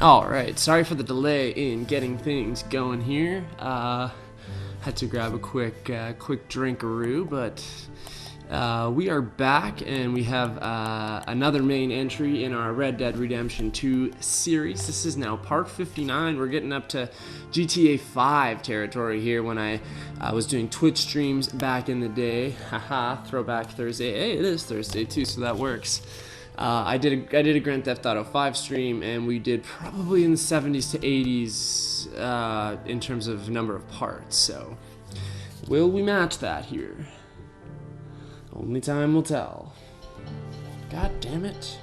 Alright, sorry for the delay in getting things going here. Had to grab a quick drinkaroo, but we are back and we have another main entry in our Red Dead Redemption 2 series. This is now part 59. We're getting up to GTA 5 territory here when I was doing Twitch streams back in the day. Haha, Throwback Thursday. Hey, it is Thursday too, so that works. I did a Grand Theft Auto 5 stream, and we did probably in the 70s to 80s in terms of number of parts. So, will we match that here? Only time will tell. God damn it.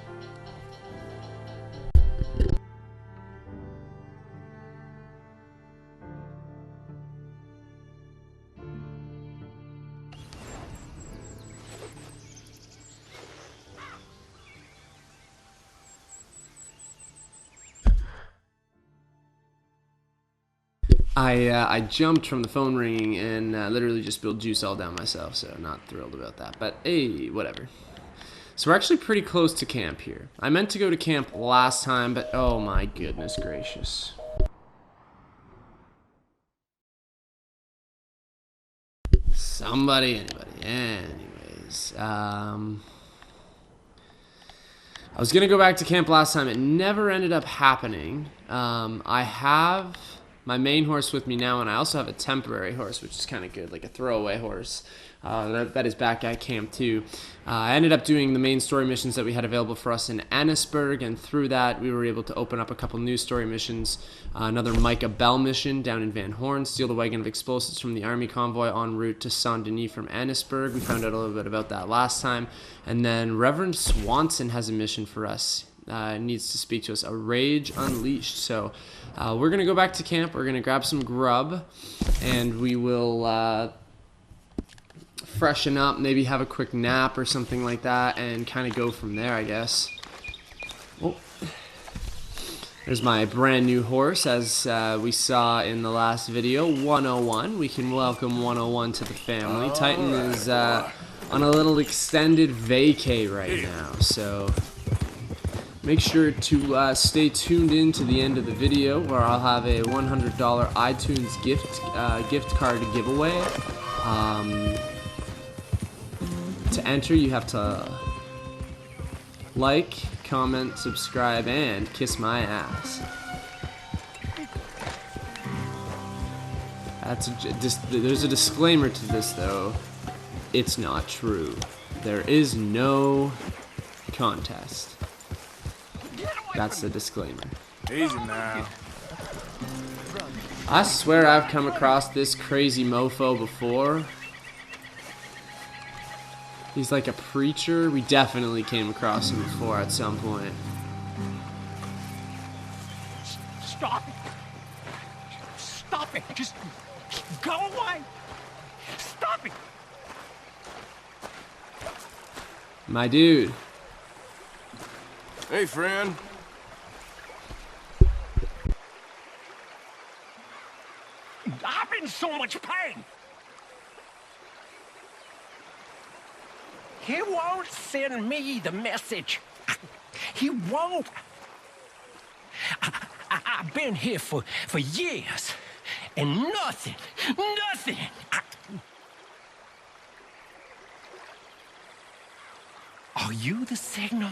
I jumped from the phone ringing and literally just spilled juice all down myself, so not thrilled about that, but hey, whatever. So we're actually pretty close to camp here. I meant to go to camp last time, but oh my goodness gracious. Somebody, anybody, anyways. I was gonna go back to camp last time. It never ended up happening. I have my main horse with me now, and I also have a temporary horse, which is kind of good, like a throwaway horse. That is back at camp too. I ended up doing the main story missions that we had available for us in Annesburg, and through that we were able to open up a couple new story missions. Another Micah Bell mission down in Van Horn, steal the wagon of explosives from the army convoy en route to Saint-Denis from Annesburg. We found out a little bit about that last time. And then Reverend Swanson has a mission for us. Needs to speak to us, a Rage Unleashed. So we're gonna go back to camp, we're gonna grab some grub, and we will freshen up, maybe have a quick nap or something like that, and kind of go from there, I guess. Oh, there's my brand new horse, as we saw in the last video, 101. We can welcome 101 to the family. Titan is on a little extended vacay right now, so make sure to stay tuned in to the end of the video, where I'll have a $100 iTunes gift card to give away. To enter, you have to like, comment, subscribe, and kiss my ass. There's a disclaimer to this, though. It's not true. There is no contest. That's the disclaimer. Easy now. I swear I've come across this crazy mofo before. He's like a preacher. We definitely came across him before at some point. Stop it! Stop it! Just go away! Stop it! My dude. Hey, friend. I'm in so much pain! He won't send me the message. He won't. I've been here for years, and nothing. Are you the signal?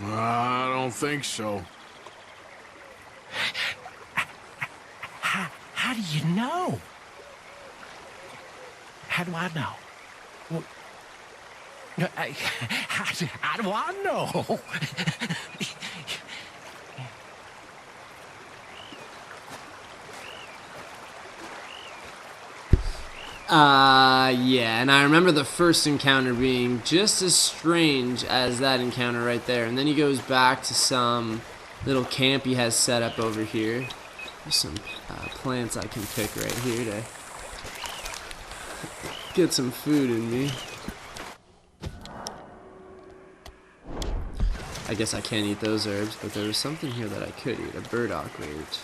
I don't think so. How do you know? How do I know? Well, how do I know? Yeah, and I remember the first encounter being just as strange as that encounter right there. And then he goes back to some little camp he has set up over here. There's some plants I can pick right here to get some food in me. I guess I can't eat those herbs, but there was something here that I could eat. A burdock root.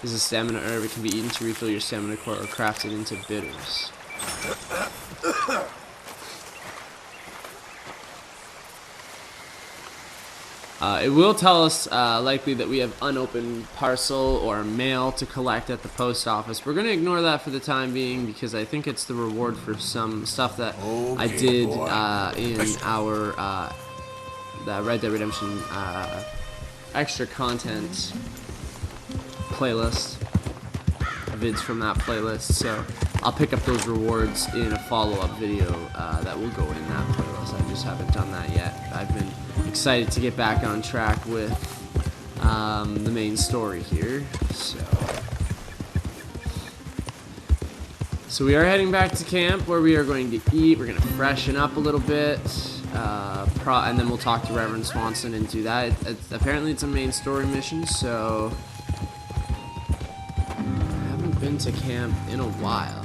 This is a stamina herb. It can be eaten to refill your stamina core or crafted into bitters. It will tell us likely that we have unopened parcel or mail to collect at the post office. We're going to ignore that for the time being because I think it's the reward for some stuff that I did in our the Red Dead Redemption extra content playlist. Vids from that playlist. So I'll pick up those rewards in a follow-up video that will go in that playlist. I just haven't done that yet. I've been excited to get back on track with the main story here. So we are heading back to camp where we are going to eat. We're going to freshen up a little bit, and then we'll talk to Reverend Swanson and do that. Apparently it's a main story mission, so I haven't been to camp in a while.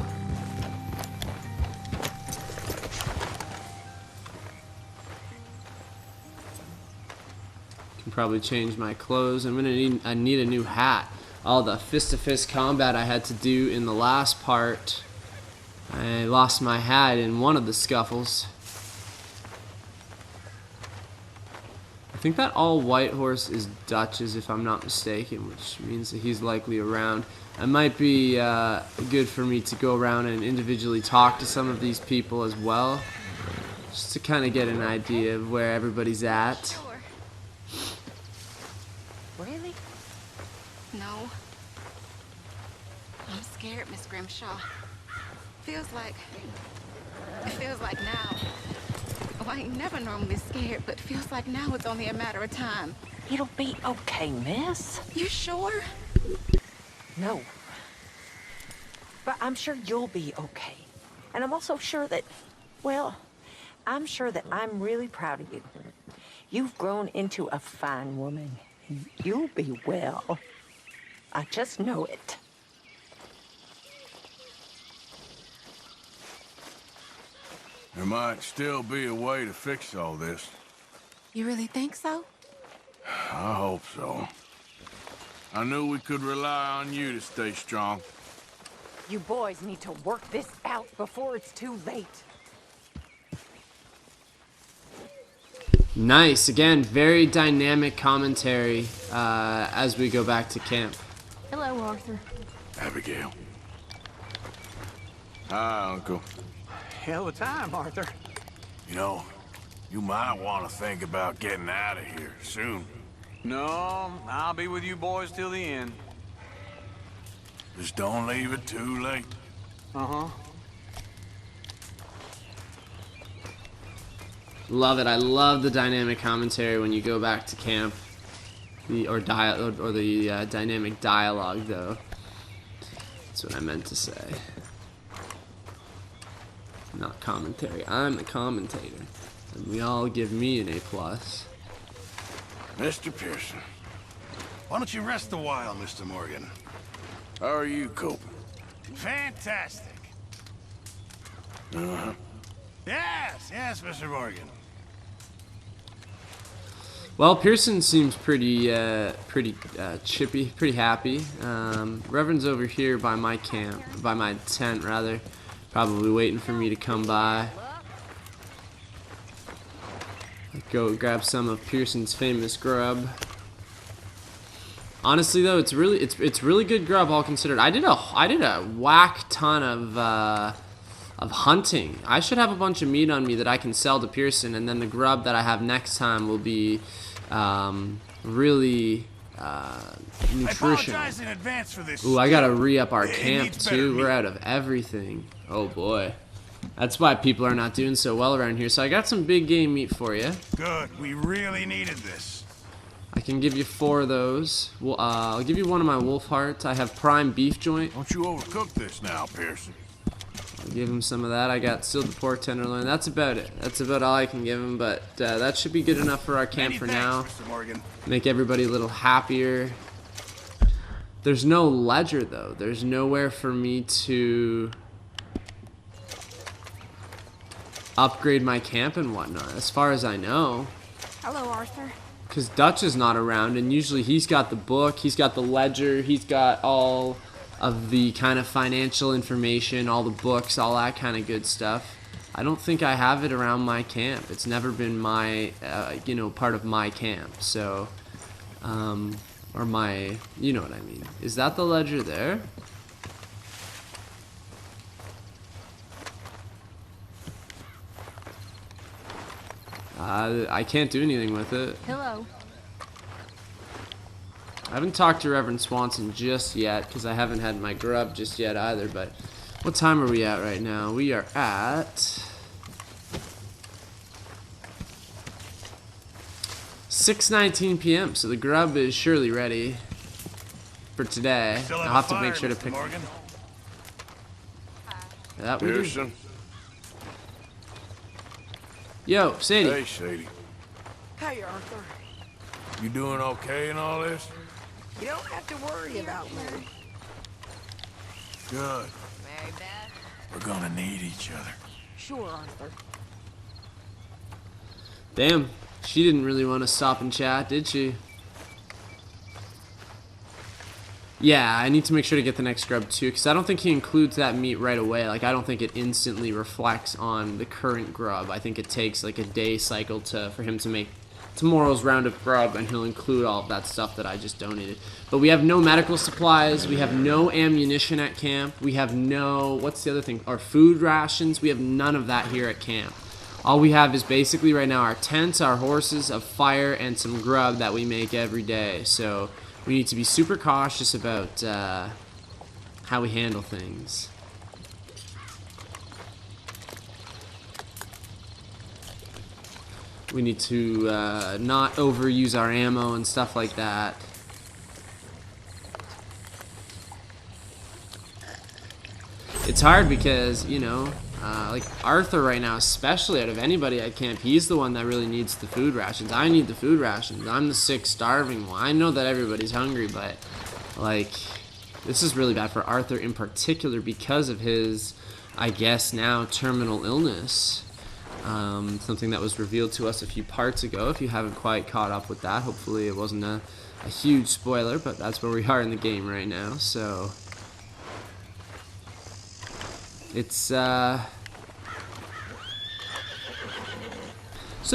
Can probably change my clothes. I need a new hat. All the fist-to-fist combat I had to do in the last part, I lost my hat in one of the scuffles. I think that all white horse is Dutch's, if I'm not mistaken, which means that he's likely around. It might be good for me to go around and individually talk to some of these people as well, just to kind of get an idea of where everybody's at. Sure. Really? No. I'm scared, Miss Grimshaw. It feels like now. Oh, I ain't never normally scared, but feels like now it's only a matter of time. It'll be okay, miss. You sure? No. But I'm sure you'll be okay. And I'm also sure that, well, I'm sure that I'm really proud of you. You've grown into a fine woman. You'll be well. I just know it. There might still be a way to fix all this. You really think so? I hope so. I knew we could rely on you to stay strong. You boys need to work this out before it's too late. Nice. Again, very dynamic commentary as we go back to camp. Hello, Arthur. Abigail. Hi, Uncle. Hell of a time, Arthur. You know, you might want to think about getting out of here soon. No, I'll be with you boys till the end. Just don't leave it too late. Uh-huh. Love it. I love the dynamic commentary when you go back to camp. The dynamic dialogue, though. That's what I meant to say. Not commentary. I'm the commentator. And we all give me an A+. Mr. Pearson, Why don't you rest a while, Mr. Morgan? how are you coping? Fantastic. Uh-huh. Yes, Mr. Morgan. Well, Pearson seems pretty chippy, pretty happy. Reverend's over here by my tent, rather. Probably waiting for me to come by. Go grab some of Pearson's famous grub. Honestly, though, it's really good grub, all considered. I did a whack ton of hunting. I should have a bunch of meat on me that I can sell to Pearson, and then the grub that I have next time will be really nutritional. I apologize in advance for this. Ooh, I gotta re-up our It camp needs better too. We're meat. out of everything. Oh boy. That's why people are not doing so well around here. So I got some big game meat for you. Good. We really needed this. I can give you 4 of those. Well, I'll give you one of my wolf hearts. I have prime beef joint. Don't you overcook this now, Pearson. I'll give him some of that. I got stilled pork tenderloin. That's about it. That's about all I can give him. But that should be good enough for our camp Many for thanks, now. Mr. Morgan. Make everybody a little happier. There's no ledger though. There's nowhere for me to upgrade my camp and whatnot, as far as I know. Hello, Arthur. Because Dutch is not around, and usually he's got the book, he's got the ledger, he's got all of the kind of financial information, all the books, all that kind of good stuff. I don't think I have it around my camp. It's never been my, you know, part of my camp. So, or my, you know what I mean. Is that the ledger there? I can't do anything with it. Hello. I haven't talked to Reverend Swanson just yet because I haven't had my grub just yet either. But what time are we at right now? We are at 6:19 p.m. So the grub is surely ready for today. Still I'll have have a to fire, make sure to Mr. pick Morgan. that. We do. Pearson? Yo, Sadie. Hey, Sadie. Hey, Arthur. You doing okay in all this? You don't have to worry about me. Good. Mary Beth? We're gonna need each other. Sure, Arthur. Damn, she didn't really want to stop and chat, did she? Yeah, I need to make sure to get the next grub too, because I don't think he includes that meat right away. Like, I don't think it instantly reflects on the current grub. I think it takes like a day cycle for him to make tomorrow's round of grub, and he'll include all of that stuff that I just donated. But we have no medical supplies, we have no ammunition at camp, we have no, what's the other thing, our food rations, we have none of that here at camp. All we have is basically right now our tents, our horses, a fire, and some grub that we make every day. So we need to be super cautious about how we handle things. We need to not overuse our ammo and stuff like that. It's hard because, you know, like Arthur right now, especially out of anybody at camp, he's the one that really needs the food rations. I need the food rations. I'm the sick, starving one. I know that everybody's hungry, but, like, this is really bad for Arthur in particular because of his, I guess now, terminal illness. Something that was revealed to us a few parts ago. If you haven't quite caught up with that, hopefully it wasn't a huge spoiler, but that's where we are in the game right now. So it's a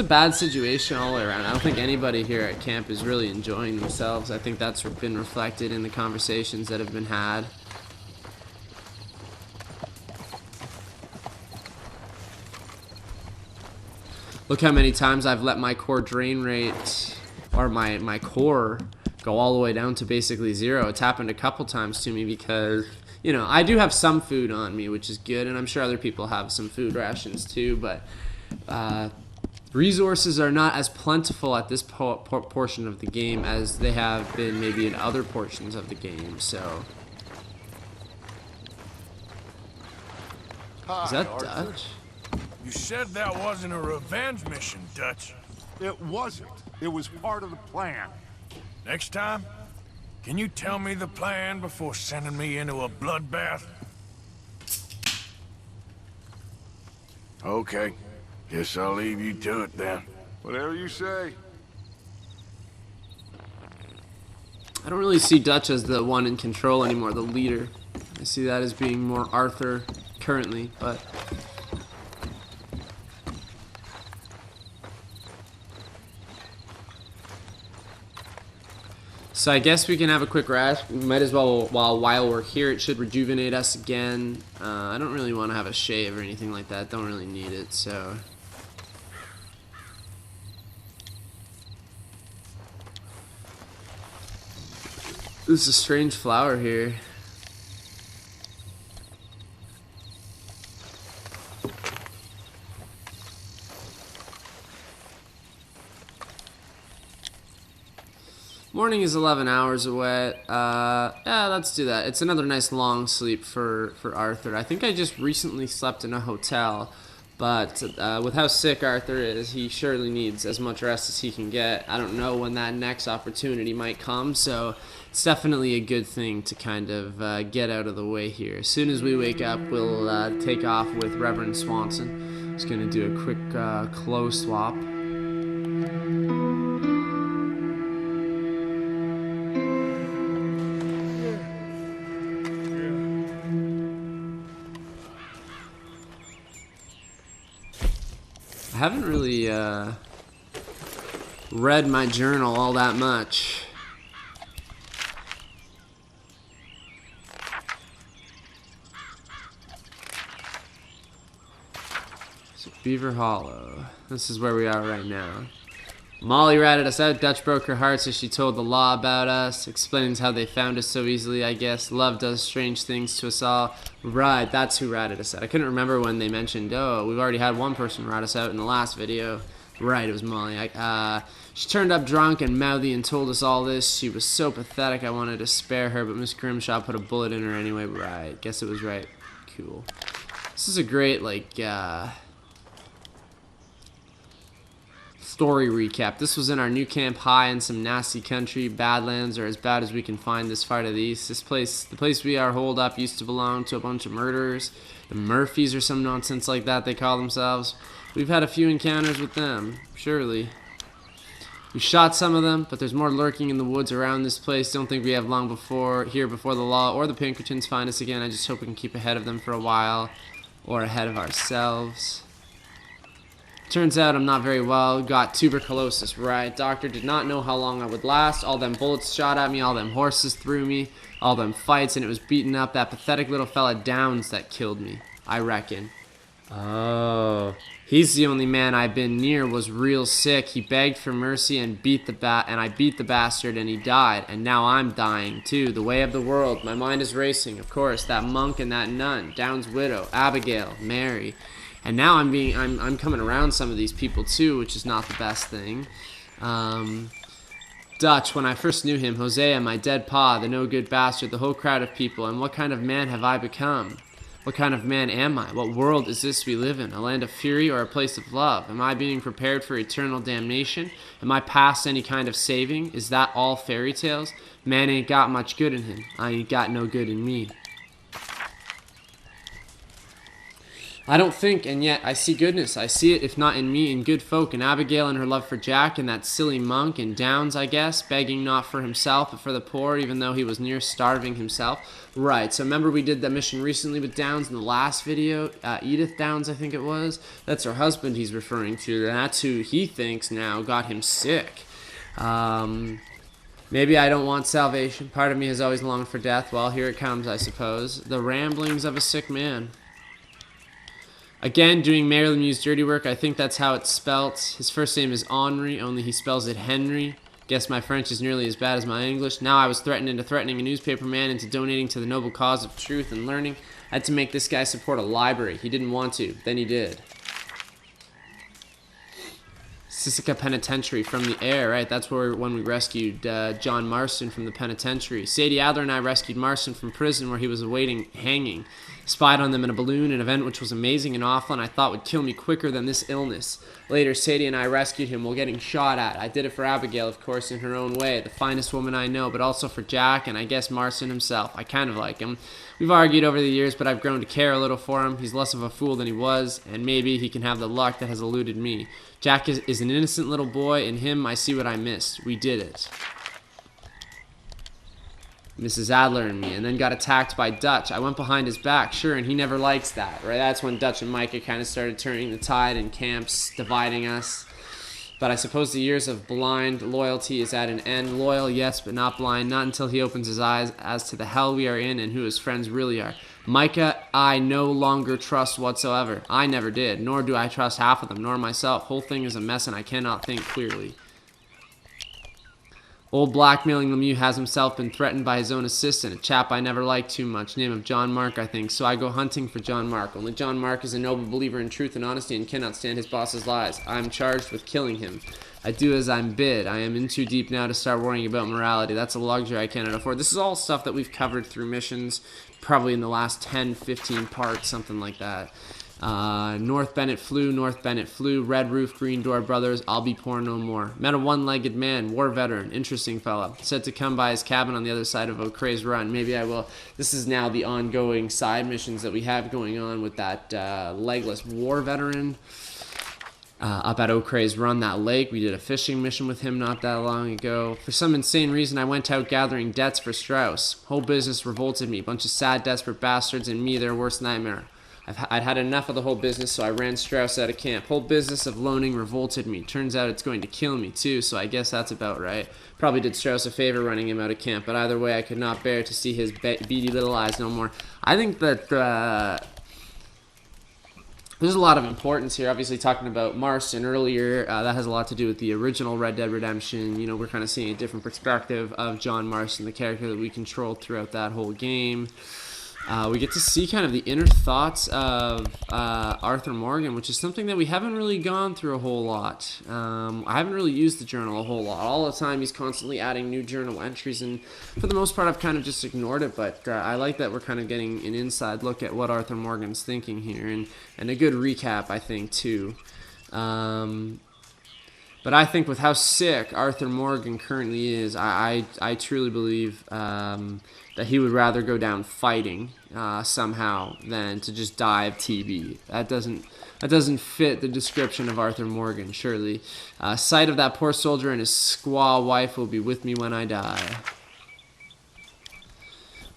bad situation all the way around. I don't think anybody here at camp is really enjoying themselves. I think that's been reflected in the conversations that have been had. Look how many times I've let my core drain rate, or my core, go all the way down to basically 0. It's happened a couple times to me because, you know, I do have some food on me, which is good, and I'm sure other people have some food rations too, but resources are not as plentiful at this portion of the game as they have been maybe in other portions of the game, so. Is that Dutch? You said that wasn't a revenge mission, Dutch. It wasn't. It was part of the plan. Next time, can you tell me the plan before sending me into a bloodbath? Okay. Guess I'll leave you to it then. Whatever you say. I don't really see Dutch as the one in control anymore, the leader. I see that as being more Arthur currently, but so I guess we can have a quick rest. We might as well, while we're here, it should rejuvenate us again. I don't really want to have a shave or anything like that. Don't really need it, so. This is a strange flower here. Morning is 11 hours away. Yeah, let's do that. It's another nice long sleep for Arthur. I think I just recently slept in a hotel, but with how sick Arthur is, he surely needs as much rest as he can get. I don't know when that next opportunity might come, so it's definitely a good thing to kind of get out of the way here. As soon as we wake up, we'll take off with Reverend Swanson. Just gonna do a quick clothes swap. I haven't really read my journal all that much. So Beaver Hollow. This is where we are right now. Molly ratted us out. Dutch broke her heart, so she told the law about us. Explains how they found us so easily, I guess. Love does strange things to us all. Right, that's who ratted us out. I couldn't remember when they mentioned, oh, we've already had one person rat us out in the last video. Right, it was Molly. She turned up drunk and mouthy and told us all this. She was so pathetic, I wanted to spare her, but Miss Grimshaw put a bullet in her anyway. Right, guess it was right. Cool. This is a great, like, story recap. This was in our new camp high in some nasty country. Badlands are as bad as we can find this far to the east. This place, the place we are holed up, used to belong to a bunch of murderers. The Murphys or some nonsense like that they call themselves. We've had a few encounters with them, surely. We shot some of them, but there's more lurking in the woods around this place. Don't think we have long before the law or the Pinkertons find us again. I just hope we can keep ahead of them for a while, or ahead of ourselves. Turns out I'm not very well. Got tuberculosis, right? Doctor did not know how long I would last. All them bullets shot at me, all them horses threw me, all them fights, and it was beating up that pathetic little fella Downs that killed me, I reckon. Oh, he's the only man I've been near was real sick. He begged for mercy and I beat the bastard and he died. And now I'm dying too. The way of the world. My mind is racing. Of course, that monk and that nun, Downs' widow, Abigail, Mary. And now I'm coming around some of these people too, which is not the best thing. Dutch, when I first knew him, Hosea, my dead pa, the no-good bastard, the whole crowd of people, and what kind of man have I become? What kind of man am I? What world is this we live in? A land of fury or a place of love? Am I being prepared for eternal damnation? Am I past any kind of saving? Is that all fairy tales? Man ain't got much good in him. I ain't got no good in me. I don't think, and yet I see goodness. I see it, if not in me, in good folk, and Abigail and her love for Jack, and that silly monk, and Downs, I guess, begging not for himself, but for the poor, even though he was near starving himself. Right, so remember we did that mission recently with Downs in the last video? Edith Downs, I think it was. That's her husband he's referring to, and that's who he thinks now got him sick. Maybe I don't want salvation. Part of me has always longed for death. Well, here it comes, I suppose. The ramblings of a sick man. Again, doing Mayor Lemieux's dirty work. I think that's how it's spelt. His first name is Henri, only he spells it Henry. Guess my French is nearly as bad as my English. Now I was threatened into threatening a newspaper man into donating to the noble cause of truth and learning. I had to make this guy support a library. He didn't want to. Then he did. Sisika Penitentiary from the air, right? That's when we rescued John Marston from the penitentiary. Sadie Adler and I rescued Marston from prison where he was awaiting hanging. Spied on them in a balloon, an event which was amazing and awful and I thought would kill me quicker than this illness. Later, Sadie and I rescued him while getting shot at. I did it for Abigail, of course, in her own way, the finest woman I know, but also for Jack and I guess Marston himself. I kind of like him. We've argued over the years, but I've grown to care a little for him. He's less of a fool than he was, and maybe he can have the luck that has eluded me. Jack is an innocent little boy. In him, I see what I missed. We did it. Mrs. Adler and me, and then got attacked by Dutch. I went behind his back, sure, and he never likes that, right? That's when Dutch and Micah kind of started turning the tide in camps, dividing us. But I suppose the years of blind loyalty is at an end. Loyal, yes, but not blind. Not until he opens his eyes as to the hell we are in and who his friends really are. Micah, I no longer trust whatsoever. I never did, nor do I trust half of them, nor myself. Whole thing is a mess and I cannot think clearly. Old blackmailing Lemieux has himself been threatened by his own assistant, a chap I never liked too much, name of John Mark, I think, so I go hunting for John Mark. Only John Mark is a noble believer in truth and honesty and cannot stand his boss's lies. I am charged with killing him. I do as I'm bid. I am in too deep now to start worrying about morality. That's a luxury I cannot afford. This is all stuff that we've covered through missions, probably in the last 10, 15 parts, something like that. North Bennett flew, Red Roof, Green Door Brothers, I'll be poor no more. Met a one-legged man, war veteran, interesting fella. Said to come by his cabin on the other side of O'Creagh's Run. Maybe I will. This is now the ongoing side missions that we have going on with that legless war veteran. Up at O'Creagh's Run, that lake. We did a fishing mission with him not that long ago. For some insane reason, I went out gathering debts for Strauss. Whole business revolted me. Bunch of sad, desperate bastards and me, their worst nightmare. I'd had enough of the whole business, so I ran Strauss out of camp. Whole business of loaning revolted me. Turns out it's going to kill me, too, so I guess that's about right. Probably did Strauss a favor running him out of camp, but either way, I could not bear to see his beady little eyes no more. I think that... there's a lot of importance here. Obviously, talking about Marston earlier, that has a lot to do with the original Red Dead Redemption. You know, we're kind of seeing a different perspective of John Marston, the character that we controlled throughout that whole game. We get to see kind of the inner thoughts of Arthur Morgan, which is something that we haven't really gone through a whole lot. I haven't really used the journal a whole lot. All the time he's constantly adding new journal entries, and for the most part I've kind of just ignored it, but I like that we're kind of getting an inside look at what Arthur Morgan's thinking here, and a good recap, I think, too. But I think with how sick Arthur Morgan currently is, I truly believe that he would rather go down fighting somehow than to just die of TB. That doesn't fit the description of Arthur Morgan, surely. Sight of that poor soldier and his squaw wife will be with me when I die.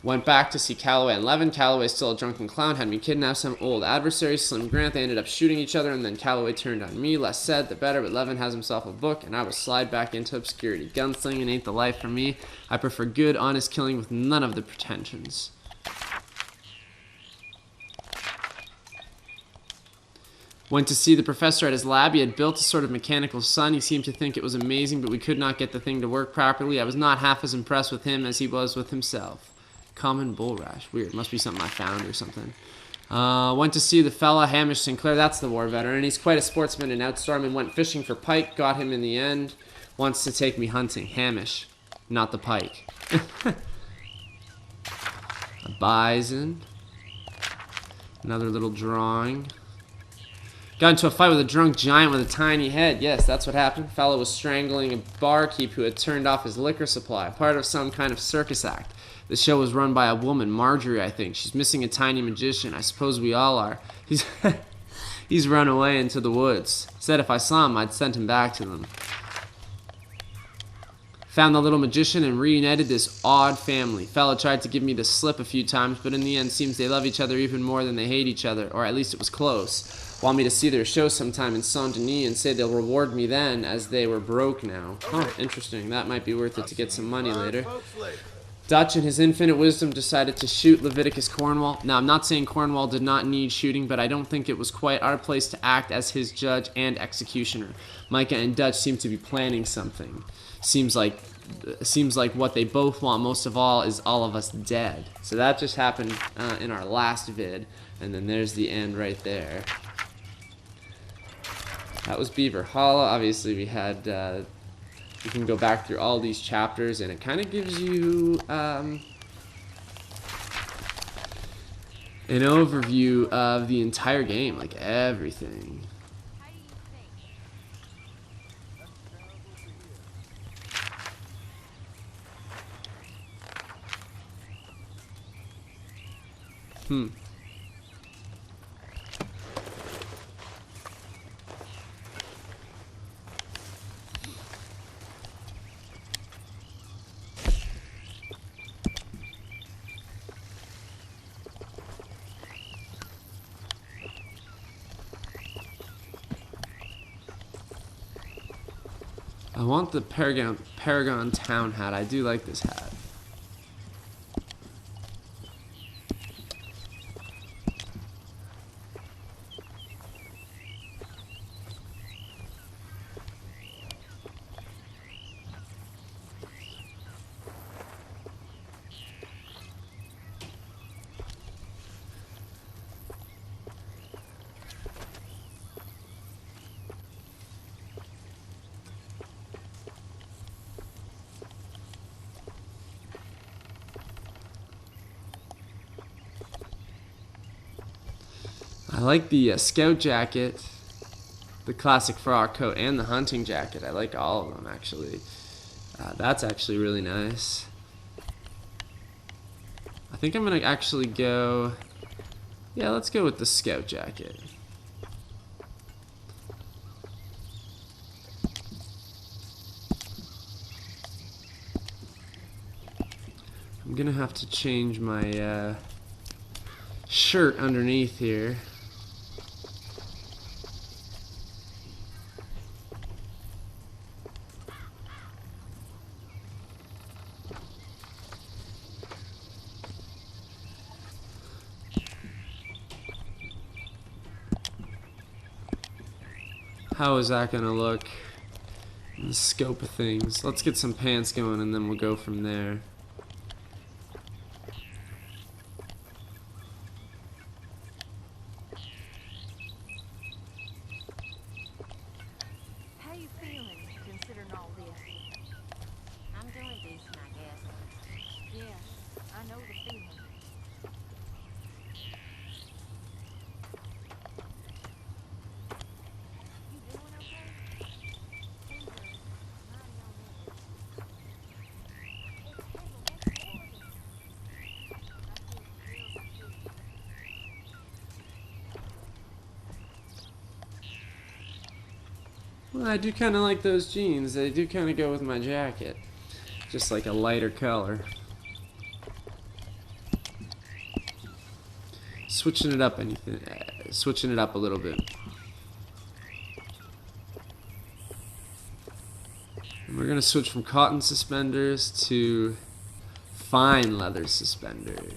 Went back to see Calloway and Levin. Calloway, still a drunken clown, had me kidnap some old adversary, Slim Grant. They ended up shooting each other, and then Calloway turned on me. Less said, the better, but Levin has himself a book, and I will slide back into obscurity. Gunslinging ain't the life for me. I prefer good, honest killing with none of the pretensions. Went to see the professor at his lab. He had built a sort of mechanical sun. He seemed to think it was amazing, but we could not get the thing to work properly. I was not half as impressed with him as he was with himself. Common bull rash. Weird. Must be something I found or something. Went to see the fella, Hamish Sinclair. That's the war veteran. He's quite a sportsman and outstorm, went fishing for pike. Got him in the end. Wants to take me hunting. Hamish. Not the pike. A bison. Another little drawing. Got into a fight with a drunk giant with a tiny head. Yes, that's what happened. Fellow was strangling a barkeep who had turned off his liquor supply. Part of some kind of circus act. The show was run by a woman, Marjorie, I think. She's missing a tiny magician. I suppose we all are. He's run away into the woods. Said if I saw him, I'd send him back to them. Found the little magician and reunited this odd family. Fella tried to give me the slip a few times, but in the end seems they love each other even more than they hate each other, or at least it was close. Want me to see their show sometime in Saint-Denis and say they'll reward me then, as they were broke now. Oh, interesting. That might be worth it to get some money later. Dutch, in his infinite wisdom, decided to shoot Leviticus Cornwall. Now, I'm not saying Cornwall did not need shooting, but I don't think it was quite our place to act as his judge and executioner. Micah and Dutch seem to be planning something. Seems like what they both want most of all is all of us dead. So that just happened in our last vid, and then there's the end right there. That was Beaver Hollow. Obviously, we had... you can go back through all these chapters, and it kind of gives you an overview of the entire game, like everything. I want the Paragon Town hat. I do like this hat. like the scout jacket, the classic frock coat, and the hunting jacket. I like all of them, actually. That's actually really nice. I think I'm gonna actually go... Yeah, let's go with the scout jacket. I'm gonna have to change my shirt underneath here. How is that gonna look in the scope of things? Let's get some pants going and then we'll go from there. How you feeling, considering all this? I'm doing decent, I guess. Yeah, I know the feeling. You doing okay? Things are mighty on edge. Well, I do kind of like those jeans. They do kind of go with my jacket. Just like a lighter color. Switching it up switching it up a little bit. And we're gonna switch from cotton suspenders to fine leather suspenders.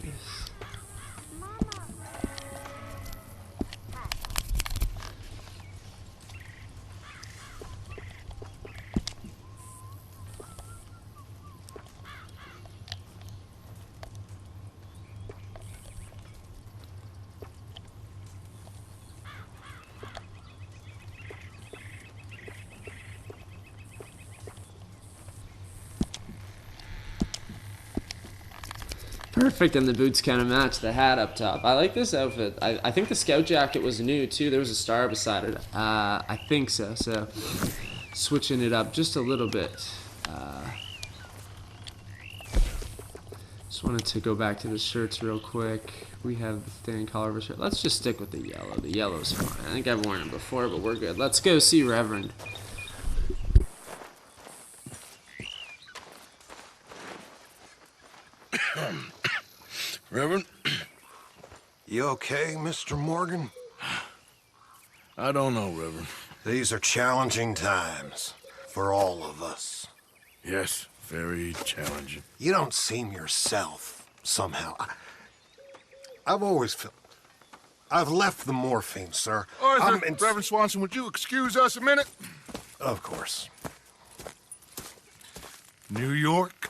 Perfect, and the boots kind of match the hat up top. I like this outfit. I think the scout jacket was new too. There was a star beside it. I think so. So switching it up just a little bit. Just wanted to go back to the shirts real quick. We have the thin collar shirt. Let's just stick with the yellow. The yellow's fine. I think I've worn it before, but we're good. Let's go see Reverend. Reverend, You okay, Mr. Morgan? I don't know, Reverend. These are challenging times for all of us. Yes, very challenging. You don't seem yourself, somehow. I've always felt... I've left the morphine, sir. Arthur, Reverend Swanson, would you excuse us a minute? Of course. New York.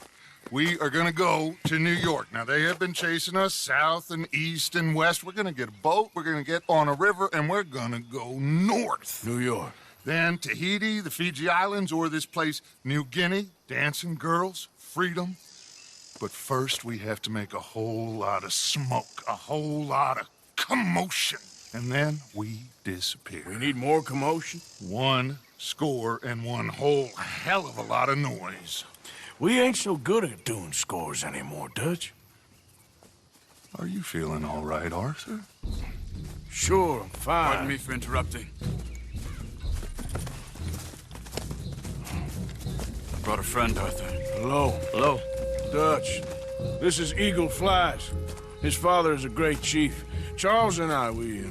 We are gonna go to New York. Now, they have been chasing us south and east and west. We're gonna get a boat, we're gonna get on a river, and we're gonna go north. New York. Then Tahiti, the Fiji Islands, or this place, New Guinea, dancing girls, freedom. But first, we have to make a whole lot of smoke, a whole lot of commotion. And then we disappear. We need more commotion. 1 score and 1 whole hell of a lot of noise. We ain't so good at doing scores anymore, Dutch. Are you feeling all right, Arthur? Sure, I'm fine. Pardon me for interrupting. I brought a friend, Arthur. Hello. Hello. Dutch. This is Eagle Flies. His father is a great chief. Charles and I, we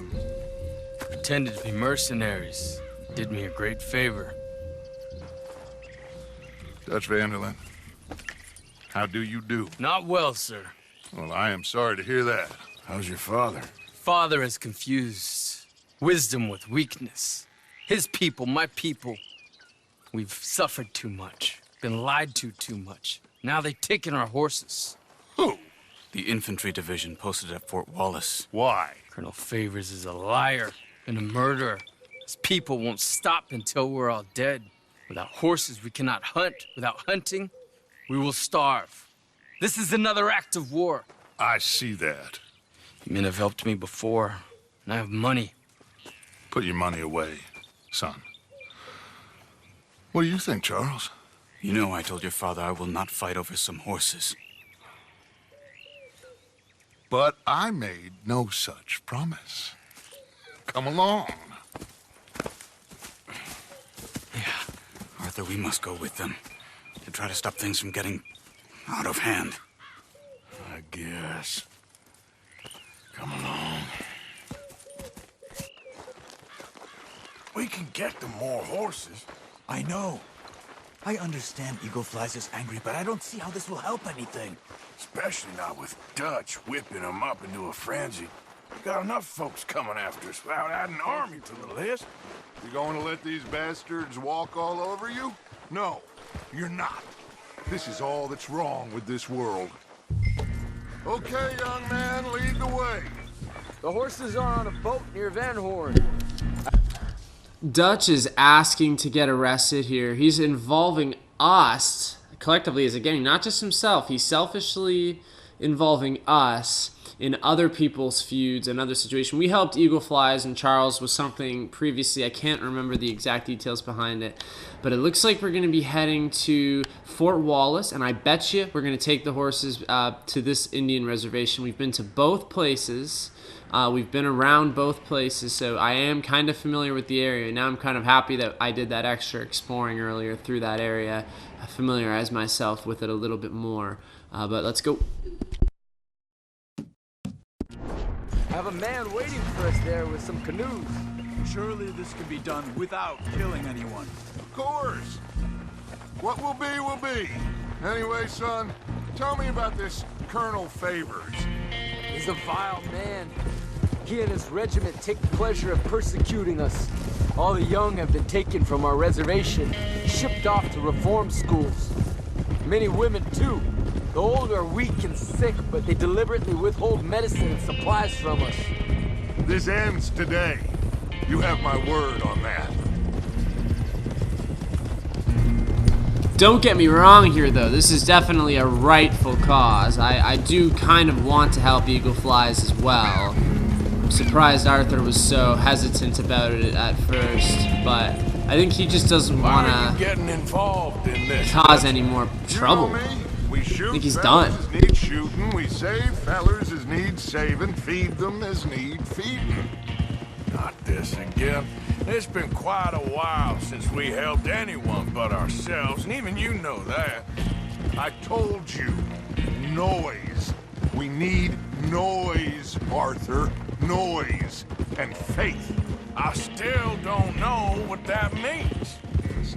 Pretended to be mercenaries. Did me a great favor. Dutch Vanderlyn, how do you do? Not well, sir. Well, I am sorry to hear that. How's your father? Father has confused wisdom with weakness. His people, my people. We've suffered too much. Been lied to too much. Now they've taken our horses. Who? The infantry division posted at Fort Wallace. Why? Colonel Favors is a liar and a murderer. His people won't stop until we're all dead. Without horses, we cannot hunt. Without hunting, we will starve. This is another act of war. I see that. Men have helped me before. and I have money. Put your money away, son. What do you think, Charles? You know I told your father I will not fight over some horses. But I made no such promise. Come along. Yeah, Arthur, we must go with them to try to stop things from getting out of hand. I guess. Come along. We can get them more horses. I know. I understand Eagle Flies is angry, but I don't see how this will help anything. Especially not with Dutch whipping them up into a frenzy. Got enough folks coming after us without adding an army to the list. You going to let these bastards walk all over you? No, you're not. This is all that's wrong with this world. Okay, young man, lead the way. The horses are on a boat near Van Horn. Dutch is asking to get arrested here. He's involving us collectively as a gang, not just himself. He's selfishly involving us in other people's feuds and other situations. We helped Eagle Flies and Charles with something previously. I can't remember the exact details behind it, but it looks like we're going to be heading to Fort Wallace, and I bet you we're going to take the horses to this Indian reservation. We've been to both places. We've been around both places, so I am kind of familiar with the area. Now I'm kind of happy that I did that extra exploring earlier through that area. I familiarized myself with it a little bit more. But let's go. I have a man waiting for us there with some canoes. Surely this can be done without killing anyone. Of course. What will be, will be. Anyway, son, tell me about this Colonel Favors. He's a vile man. He and his regiment take pleasure in persecuting us. All the young have been taken from our reservation, shipped off to reform schools. Many women, too. The old are weak and sick, but they deliberately withhold medicine and supplies from us. This ends today. You have my word on that. Don't get me wrong here, though. This is definitely a rightful cause. I do kind of want to help Eagle Flies as well. I'm surprised Arthur was so hesitant about it at first, but I think he just doesn't want to getting involved in this. cause any more trouble. You know me. We shoot I think he's fellas done. as need shooting. We save fellers as need saving. Feed them as need feeding. Not this again. It's been quite a while since we helped anyone but ourselves, and even you know that. I told you. Noise. We need noise, Arthur. Noise. And faith. I still don't know what that means.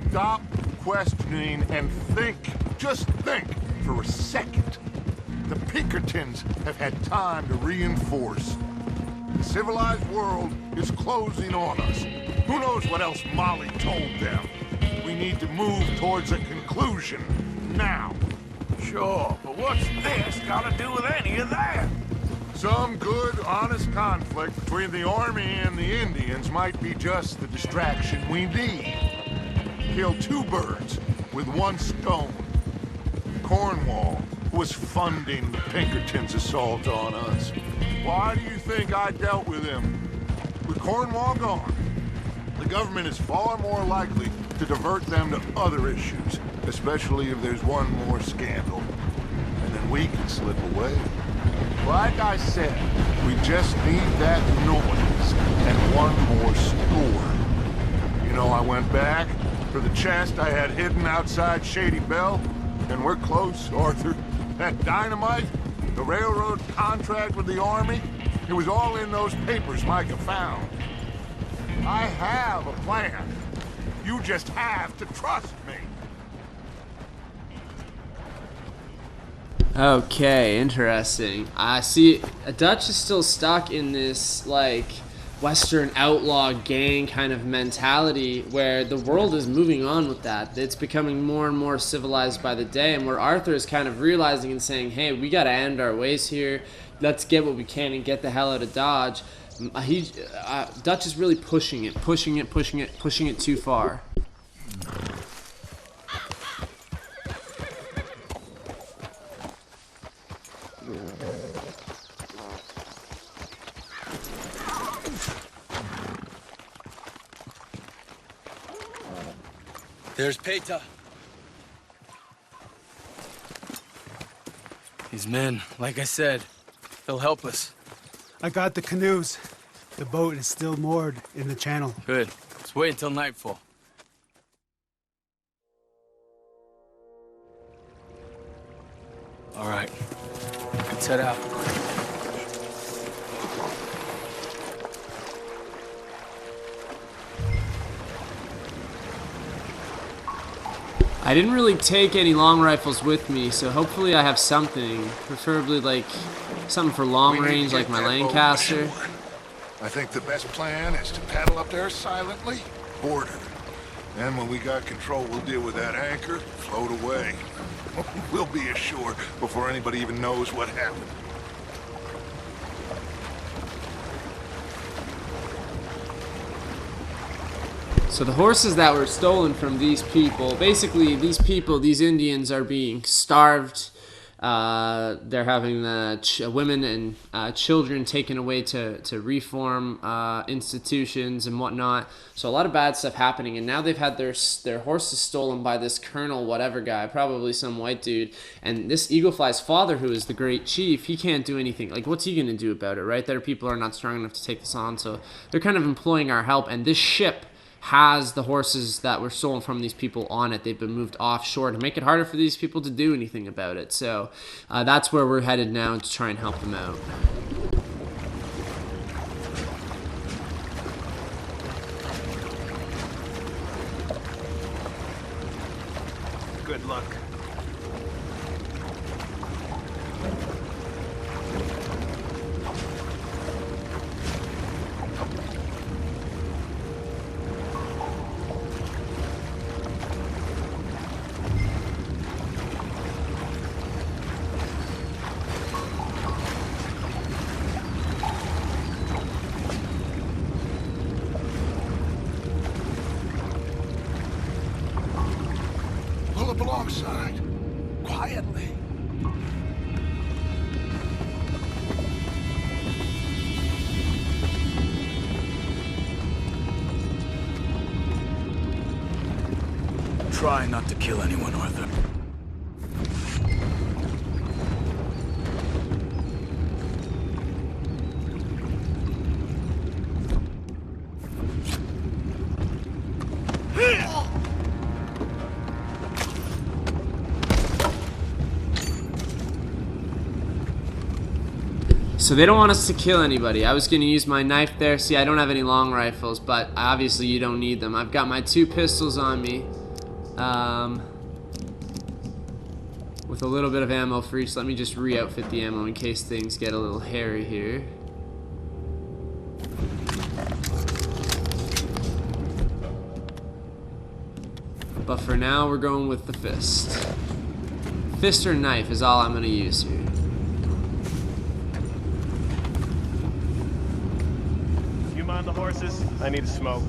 Stop questioning and think. Just think for a second. The Pinkertons have had time to reinforce. The civilized world is closing on us. Who knows what else Molly told them? We need to move towards a conclusion now. Sure, but what's this got to do with any of that? Some good, honest conflict between the army and the Indians might be just the distraction we need. Kill two birds with one stone. Cornwall was funding the Pinkertons' assault on us. Why do you think I dealt with him? With Cornwall gone, the government is far more likely to divert them to other issues, especially if there's one more scandal. And then we can slip away. Like I said, we just need that noise and one more store. You know, I went back for the chest I had hidden outside Shady Belle, and we're close, Arthur. That dynamite, the railroad contract with the army, it was all in those papers Micah found. I have a plan. You just have to trust me. Okay, interesting. I see Dutch is still stuck in this, like, Western outlaw gang kind of mentality where the world is moving on with that. It's becoming more and more civilized by the day, and where Arthur is kind of realizing and saying, hey, we gotta end our ways here. Let's get what we can and get the hell out of Dodge. Dutch is really pushing it too far. There's Peta. These men, like I said, they'll help us. I got the canoes. The boat is still moored in the channel. Good. Let's wait until nightfall. All right. Let's head out. I didn't really take any long rifles with me, so hopefully I have something. Preferably like something for long range like my Lancaster. I think the best plan is to paddle up there silently, board her. Then when we got control, we'll deal with that anchor, float away. We'll be ashore before anybody even knows what happened. So the horses that were stolen from these people, basically these Indians are being starved. They're having the women and children taken away to reform institutions and whatnot. So a lot of bad stuff happening, and now they've had their horses stolen by this colonel whatever guy, probably some white dude. And this Eaglefly's father, who is the great chief, he can't do anything. Like, what's he gonna do about it, right? Their people are not strong enough to take this on, so they're kind of employing our help. And this ship has the horses that were stolen from these people on it. They've been moved offshore to make it harder for these people to do anything about it. So that's where we're headed now to try and help them out. Good luck. Pull up alongside, quietly. Try not to kill anyone, Arthur. So they don't want us to kill anybody. I was going to use my knife there. See, I don't have any long rifles, but obviously you don't need them. I've got my 2 pistols on me. With a little bit of ammo for each. Let me just re-outfit the ammo in case things get a little hairy here. But for now, we're going with the fist. Fist or knife is all I'm going to use here. You mind the horses? I need a smoke.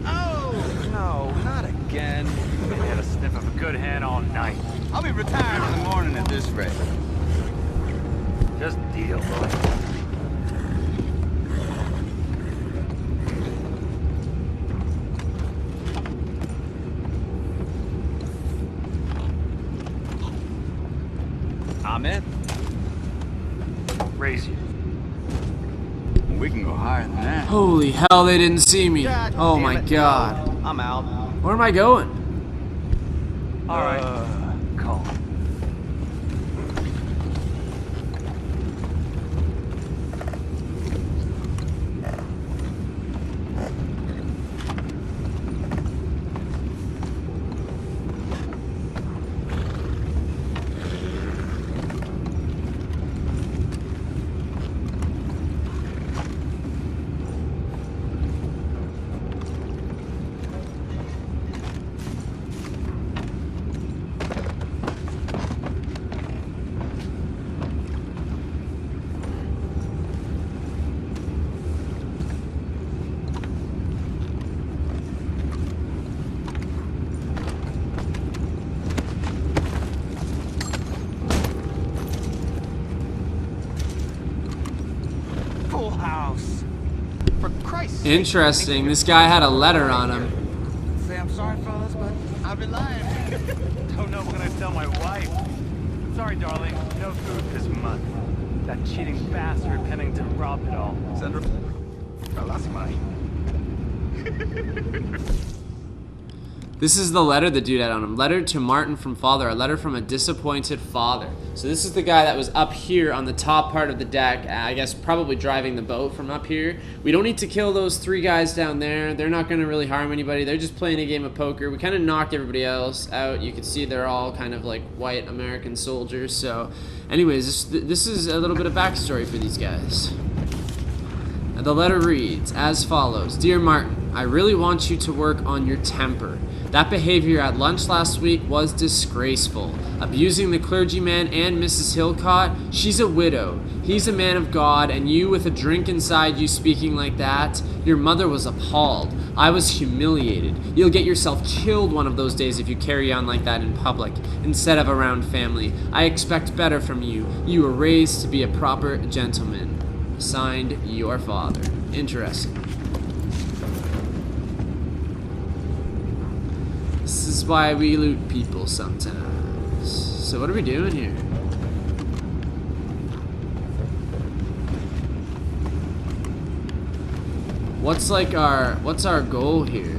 Oh, no, not again. I had a sniff of a good hand all night. I'll be retired in the morning at this rate. Just deal, boy. I'm in. Raise you. We can go higher than that. Holy hell, they didn't see me. Oh my god. I'm out. Where am I going? All right. Call. Interesting. This guy had a letter on him. Say I'm sorry, fellas, but I've been lying. Don't know when I tell my wife. Sorry, darling. No food this month. That cheating bastard Pennington robbed it all. Send her. I lost money. This is the letter the dude had on him. Letter to Martin from father. A letter from a disappointed father. So this is the guy that was up here on the top part of the deck. I guess probably driving the boat from up here. We don't need to kill those 3 guys down there. They're not going to really harm anybody. They're just playing a game of poker. We kind of knocked everybody else out. You can see they're all kind of like white American soldiers. So anyways, this is a little bit of backstory for these guys. The letter reads as follows. Dear Martin, I really want you to work on your temper. That behavior at lunch last week was disgraceful. Abusing the clergyman and Mrs. Hillcott, she's a widow. He's a man of God, and you with a drink inside you speaking like that. Your mother was appalled. I was humiliated. You'll get yourself killed one of those days if you carry on like that in public, instead of around family. I expect better from you. You were raised to be a proper gentleman. Signed, your father. Interesting. This is why we loot people sometimes. So what are we doing here? What's our goal here?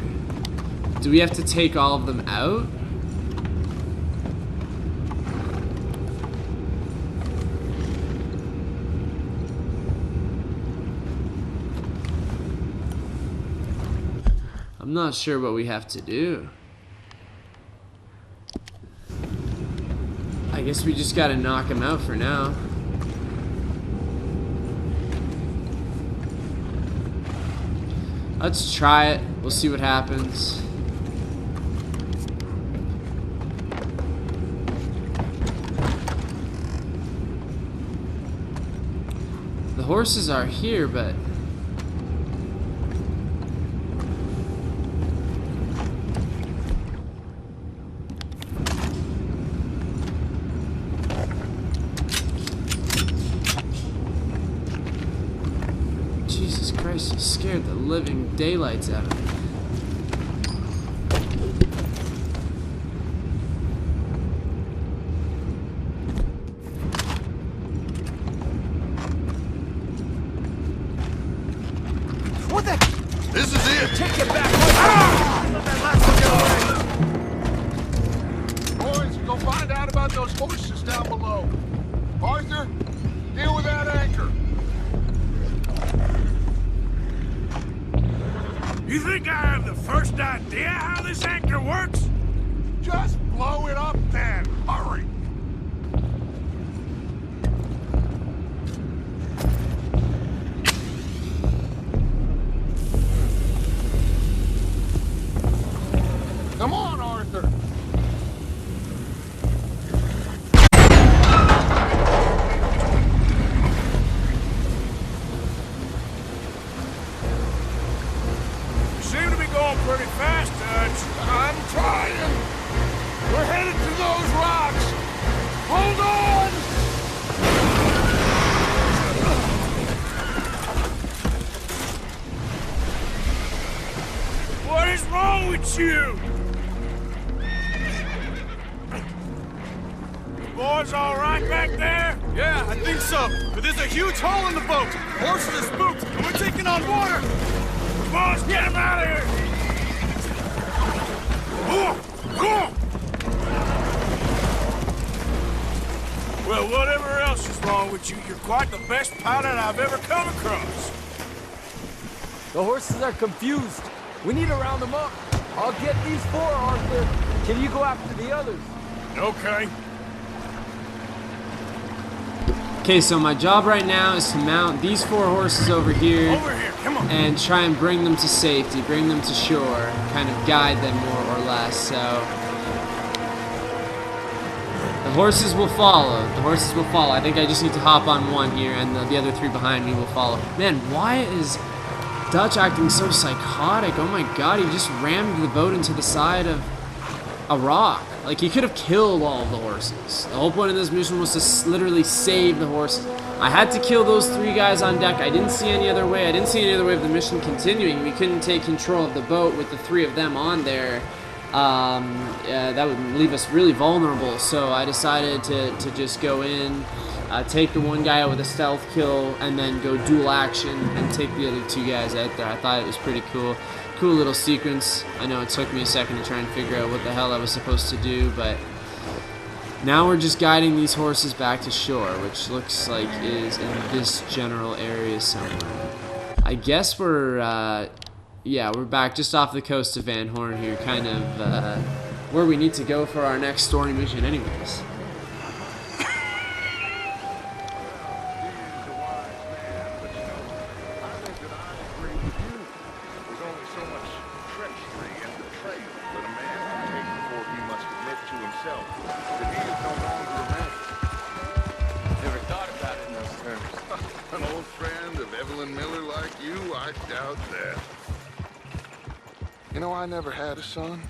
Do we have to take all of them out? I'm not sure what we have to do. I guess we just gotta knock him out for now. Let's try it. We'll see what happens. The horses are here, but Jesus Christ, you scared the living daylights out of me. What the? This is it. Take it back. Let that last one get away. Boys, go find out about those horses down below. Arthur, deal with that anchor. You think I have the first idea how this anchor works? Just blow it up then. Hurry. Come on, Arthur. You seem to be going pretty fast, Dutch. I'm trying. We're headed to those rocks. Hold on. What is wrong with you? You boys all right back there? Yeah, I think so. But there's a huge hole in the boat. Horses are spooked, and we're taking on water. Boys, get him out of here! Well, whatever else is wrong with you, you're quite the best pilot I've ever come across. The horses are confused. We need to round them up. I'll get these 4, Arthur. Can you go after the others? Okay. Okay, so my job right now is to mount these 4 horses over here. Over here, come on. And try and bring them to safety, bring them to shore, kind of guide them more or less. So the horses will follow. The horses will follow. I think I just need to hop on one here, and the other 3 behind me will follow. Man, why is Dutch acting so psychotic? Oh my god, he just rammed the boat into the side of a rock. Like, he could have killed all of the horses. The whole point of this mission was to literally save the horses. I had to kill those 3 guys on deck. I didn't see any other way. I didn't see any other way of the mission continuing. We couldn't take control of the boat with the 3 of them on there. That would leave us really vulnerable. So I decided to just go in, take the 1 guy out with a stealth kill, and then go dual action and take the other 2 guys out there. I thought it was pretty cool. Cool little sequence. I know it took me a second to try and figure out what the hell I was supposed to do, but now we're just guiding these horses back to shore, which looks like is in this general area somewhere. I guess we're, yeah, we're back just off the coast of Van Horn here, kind of where we need to go for our next story mission anyways. You know, I never had a son.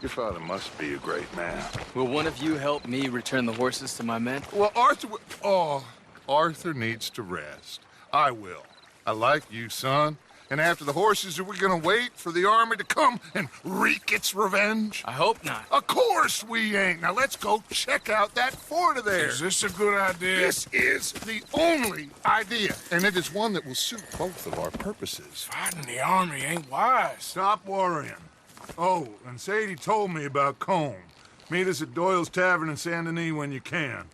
Your father must be a great man. Will one of you help me return the horses to my men? Well, Arthur... Oh, Arthur needs to rest. I will. I like you, son. And after the horses, are we gonna wait for the army to come and wreak its revenge? I hope not. Of course we ain't. Now let's go check out that fort of theirs. Is this a good idea? This is the only idea, and it is one that will suit both of our purposes. Fighting the army ain't wise. Stop worrying. Oh, and Sadie told me about Combe. Meet us at Doyle's Tavern in Saint Denis when you can.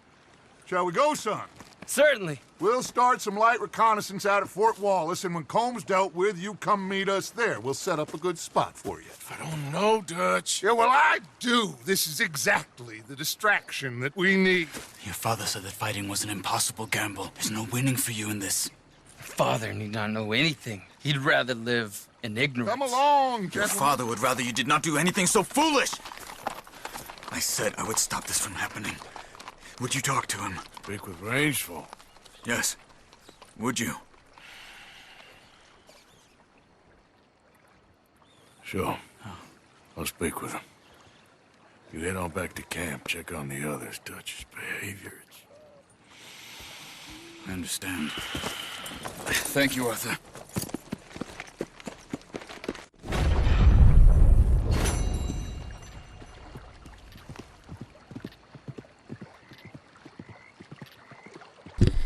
Shall we go, son? Certainly. We'll start some light reconnaissance out at Fort Wallace, and when Combs dealt with, you come meet us there. We'll set up a good spot for you. I don't know, Dutch. Yeah, well, I do. This is exactly the distraction that we need. Your father said that fighting was an impossible gamble. There's no winning for you in this. Father need not know anything. He'd rather live in ignorance. Come along, Your gentlemen. father would rather you did not do anything so foolish. I said I would stop this from happening. Would you talk to him? Speak with Rangeful. Yes. Would you? Sure. I'll speak with him. You head on back to camp, check on the others, Dutch's behavior. I understand. Thank you, Arthur.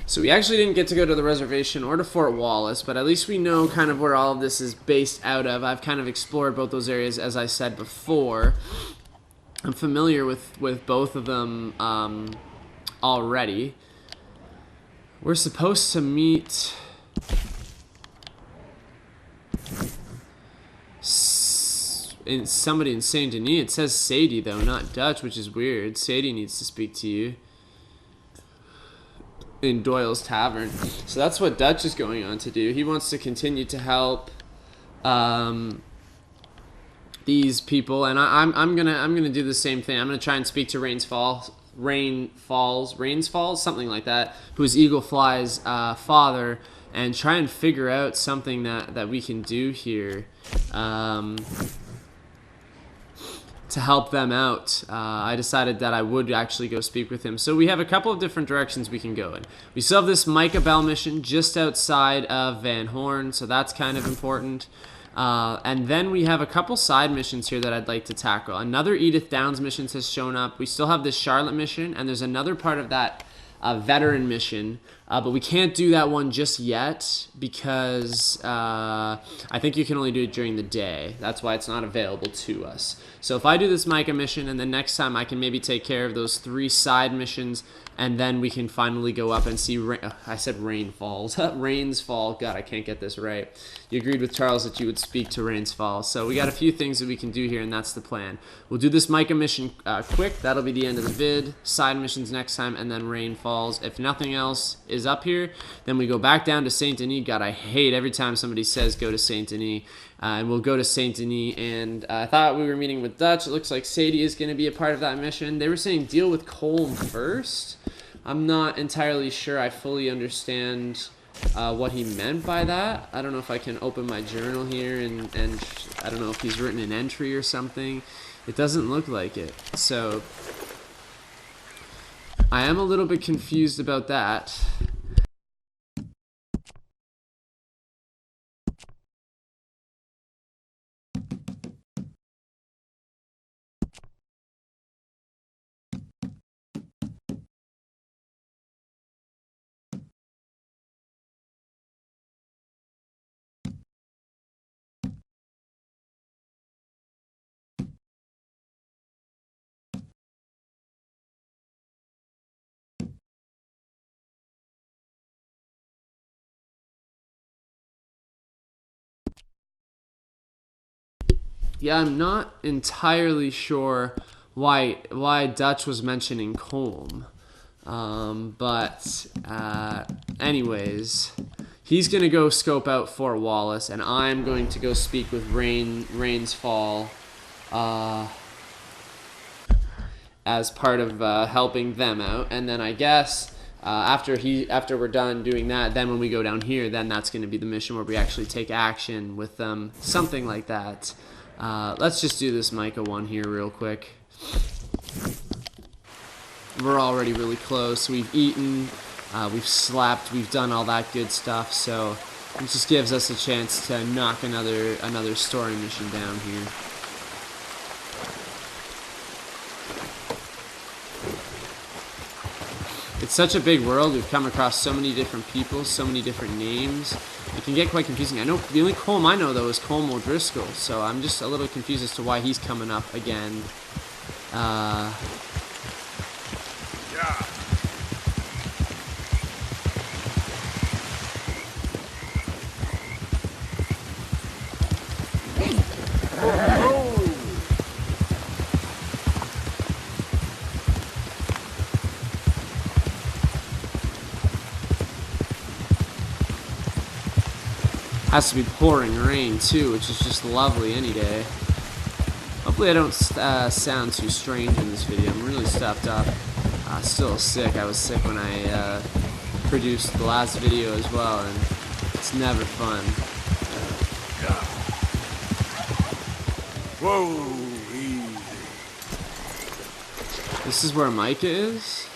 So we actually didn't get to go to the reservation or to Fort Wallace, but at least we know kind of where all of this is based out of. I've kind of explored both those areas, as I said before. I'm familiar with both of them already. We're supposed to meet somebody in Saint Denis. It says Sadie, though, not Dutch, which is weird. Sadie needs to speak to you in Doyle's Tavern. So that's what Dutch is going on to do. He wants to continue to help these people, and I'm gonna do the same thing. I'm gonna try and speak to Rains Falls, something like that, who's Eagle Fly's father, and try and figure out something that we can do here to help them out. I decided that I would actually go speak with him. So we have a couple of different directions we can go in. We still have this Micah Bell mission just outside of Van Horn, so that's kind of important. And then we have a couple side missions here that I'd like to tackle. Another Edith Downs mission has shown up. We still have this Charlotte mission, and there's another part of that veteran mission, but we can't do that one just yet because I think you can only do it during the day. That's why it's not available to us. So if I do this Micah mission, and then next time I can maybe take care of those 3 side missions, and then we can finally go up and see I said Rain Falls. Rains Fall. God, I can't get this right. You agreed with Charles that you would speak to Rains Fall. So we got a few things that we can do here, and that's the plan. We'll do this Micah mission quick. That'll be the end of the vid. Side missions next time, and then Rain Falls. If nothing else is up here, then we go back down to Saint Denis. God, I hate every time somebody says go to Saint Denis. And we'll go to Saint Denis, and I thought we were meeting with Dutch. It looks like Sadie is going to be a part of that mission. They were saying deal with Colm first. I'm not entirely sure I fully understand what he meant by that. I don't know if I can open my journal here, and I don't know if he's written an entry or something. It doesn't look like it. So I am a little bit confused about that. Yeah, I'm not entirely sure why Dutch was mentioning Colm. But anyways, he's going to go scope out Fort Wallace, and I'm going to go speak with Rains Fall as part of helping them out. And then I guess after we're done doing that, then when we go down here, then that's going to be the mission where we actually take action with them, something like that. Let's just do this Micah one here real quick. We're already really close. We've eaten, we've slept, we've done all that good stuff, so it just gives us a chance to knock another story mission down here. It's such a big world. We've come across so many different people, so many different names. It can get quite confusing. I know the only Colm I know though is Colm O'Driscoll, so I'm just a little confused as to why he's coming up again. Has to be pouring rain too, which is just lovely any day. Hopefully I don't sound too strange in this video. I'm really stuffed up. Still sick. I was sick when I produced the last video as well, and it's never fun. Whoa, easy. This is where Micah is?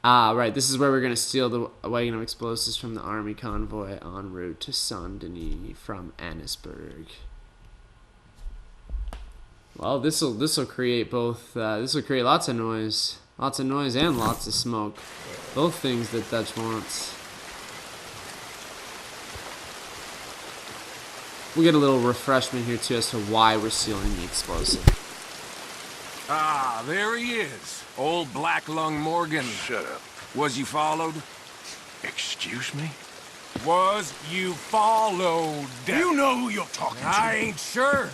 Ah, right. This is where we're going to steal the wagon of explosives from the army convoy en route to Saint-Denis from Annesburg. Well, this will create both. This will create lots of noise and lots of smoke. Both things that Dutch wants. We'll get a little refreshment here too as to why we're stealing the explosive. Ah, there he is. Old Black Lung Morgan. Shut up. Was you followed? Excuse me? Was you followed? You know who you're talking to. I ain't sure.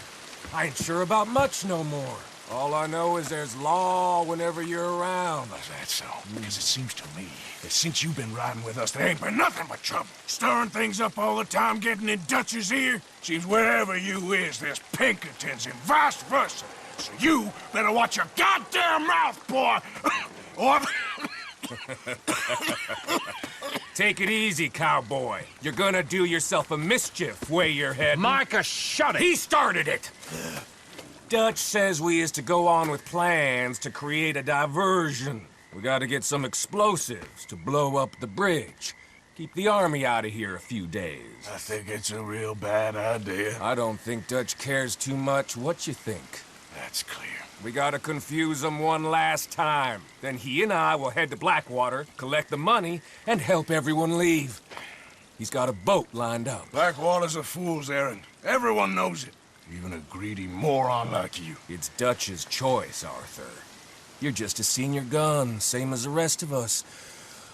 I ain't sure about much no more. All I know is there's law whenever you're around. Is that so? Because it seems to me that since you've been riding with us, there ain't been nothing but trouble. Stirring things up all the time, getting in Dutch's ear. Seems wherever you is, there's Pinkertons and vice versa. So you better watch your goddamn mouth, boy! Or... Take it easy, cowboy. You're gonna do yourself a mischief way you're heading. Micah, shut it! He started it! Dutch says we is to go on with plans to create a diversion. We gotta get some explosives to blow up the bridge. Keep the army out of here a few days. I think it's a real bad idea. I don't think Dutch cares too much what you think. That's clear. We gotta confuse him one last time. Then he and I will head to Blackwater, collect the money, and help everyone leave. He's got a boat lined up. Blackwater's a fool's errand. Everyone knows it. Even a greedy moron like you. It's Dutch's choice, Arthur. You're just a senior gun, same as the rest of us.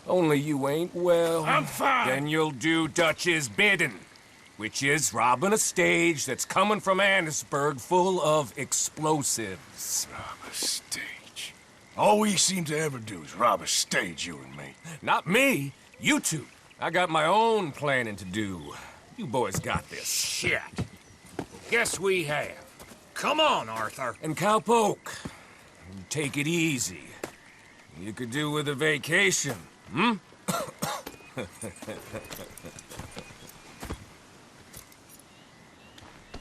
Only you ain't well. I'm fine. Then you'll do Dutch's bidding. Which is robbing a stage that's coming from Annesburg full of explosives. Rob a stage? All we seem to ever do is rob a stage, you and me. Not me. You two. I got my own planning to do. You boys got this. Shit. Guess we have. Come on, Arthur. And Cowpoke, take it easy. You could do with a vacation, hmm?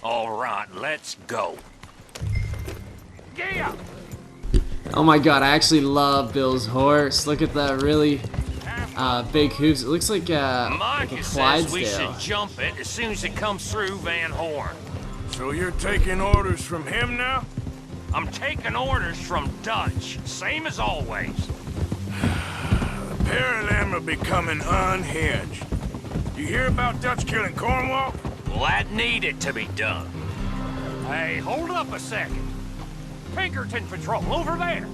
All right, let's go. Yeah. Oh my god, I actually love Bill's horse. Look at the really big hooves. It looks like a says we Clydesdale. should jump it as soon as it comes through Van Horn. So you're taking orders from him now? I'm taking orders from Dutch, same as always. The pair of them are becoming unhinged. You hear about Dutch killing Cornwall? Well, that needed to be done. Hey, hold up a second. Pinkerton Patrol, over there.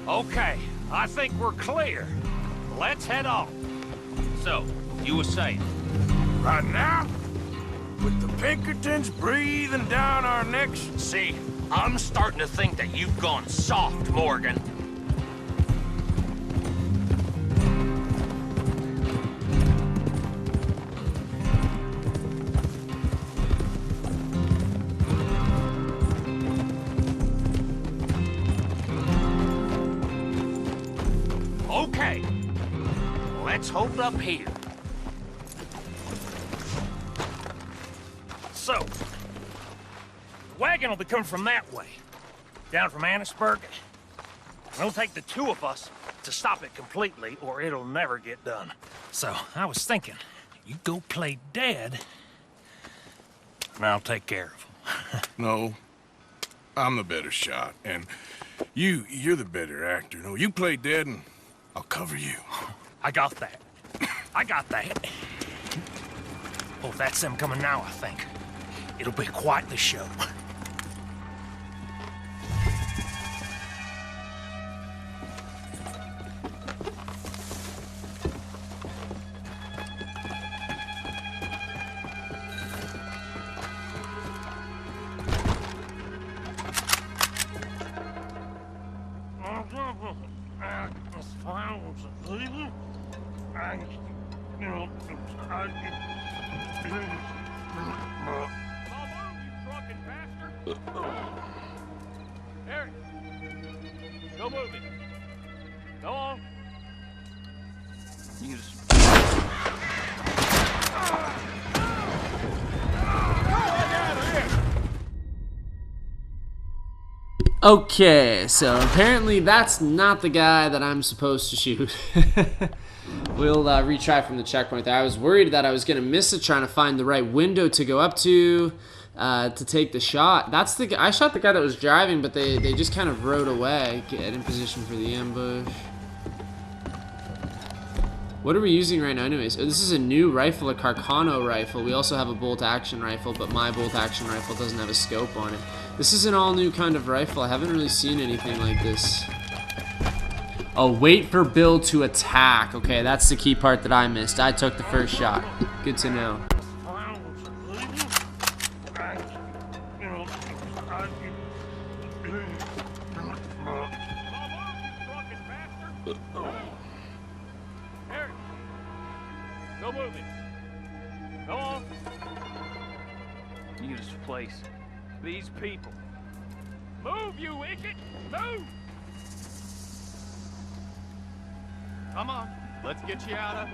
Okay, I think we're clear. Let's head on. So, you were saying? Right now? With the Pinkertons breathing down our necks? See, I'm starting to think that you've gone soft, Morgan. Okay, let's hold up here. So, wagon will be coming from that way, down from Annisburg. It'll take the two of us to stop it completely, or it'll never get done. So, I was thinking, you go play dead, and I'll take care of him. No, I'm the better shot, and you're the better actor. No, you play dead, and I'll cover you. I got that. I got that. Oh, that's them coming now, I think. It'll be quite the show. Harry, no moving. Go on. You just... Okay, so apparently that's not the guy that I'm supposed to shoot. We'll retry from the checkpoint there. I was worried that I was going to miss it trying to find the right window to go up to take the shot. That's the I shot the guy that was driving, but they just kind of rode away, get in position for the ambush. What are we using right now anyways? Oh, this is a new rifle, a Carcano rifle. We also have a bolt-action rifle, but my bolt-action rifle doesn't have a scope on it. This is an all-new kind of rifle. I haven't really seen anything like this. Oh, wait for Bill to attack. Okay, that's the key part that I missed. I took the first shot. Good to know. Harry, no moving. Go on. You just place these people. Move, you idiot! Move! Come on, let's get you out of...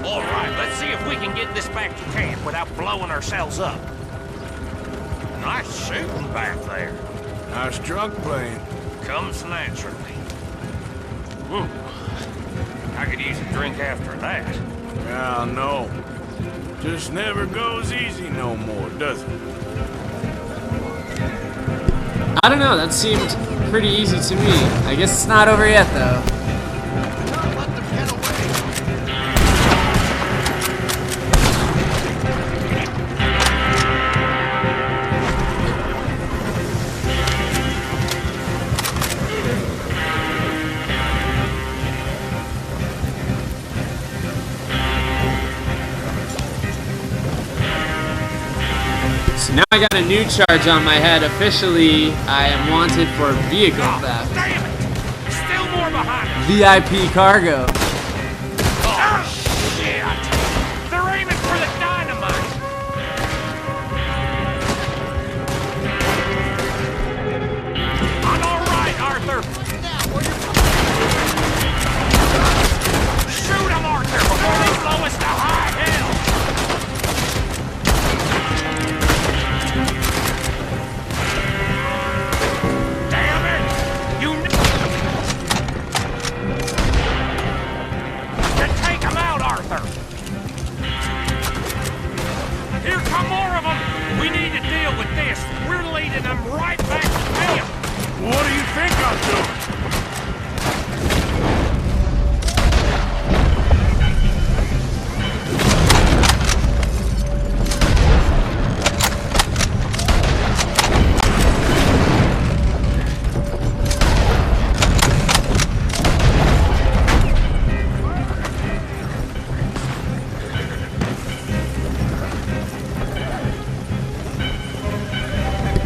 All right, let's see if we can get this back to camp without blowing ourselves up. Nice shooting back there. Nice drunk playing. Comes naturally. Woo. I could use a drink after that. Yeah, no. Just never goes easy no more, does it? I don't know, that seemed pretty easy to me. I guess it's not over yet, though. So now I got a new charge on my head. Officially, I am wanted for vehicle theft. Damn it! Still more behind us. VIP cargo. Oh, shit! They're aiming for the dynamite! I'm all right, Arthur! Shoot him, Arthur, before they blow us to high hell! Damn it! You take him out, Arthur! Here come more of them! We need to deal with this. We're leading them right back to camp. What do you think I'm doing?